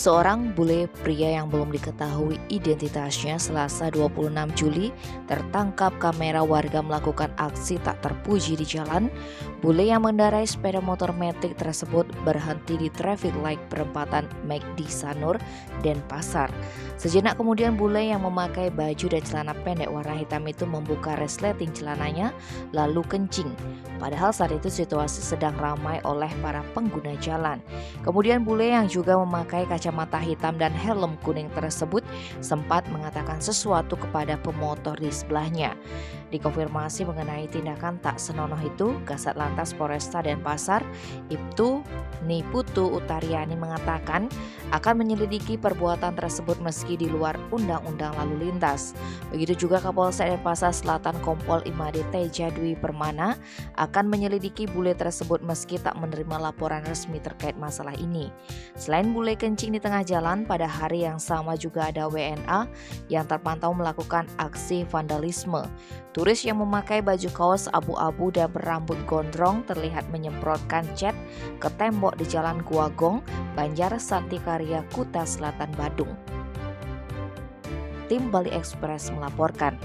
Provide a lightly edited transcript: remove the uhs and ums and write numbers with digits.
Seorang bule pria yang belum diketahui identitasnya Selasa 26 Juli tertangkap kamera warga melakukan aksi tak terpuji di jalan. Bule yang mengendarai sepeda motor metik tersebut berhenti di traffic light perempatan McD Sanur, Denpasar. Sejenak kemudian bule yang memakai baju dan celana pendek warna hitam itu membuka resleting celananya lalu kencing. Padahal saat itu situasi sedang ramai oleh para pengguna jalan. Kemudian bule yang juga memakai kacamata hitam dan helm kuning tersebut sempat mengatakan sesuatu kepada pemotor di sebelahnya. Dikonfirmasi mengenai tindakan tak senonoh itu, Kasat Lantas Polresta Denpasar, Ibtu Niputu Utaryani mengatakan akan menyelidiki perbuatan tersebut meski di luar undang-undang lalu lintas. Begitu juga Kapolsek Denpasar Selatan Kompol Imade Teja Dwi Permana akan menyelidiki bule tersebut meski tak menerima laporan resmi terkait masalah ini. Selain bule kencing di tengah jalan, pada hari yang sama juga ada WNA yang terpantau melakukan aksi vandalisme. Turis yang memakai baju kaos abu-abu dan berambut gondrong terlihat menyemprotkan cat ke tembok di Jalan Guagong, Banjar Santikarya, Kuta Selatan, Badung. Tim Bali Express melaporkan.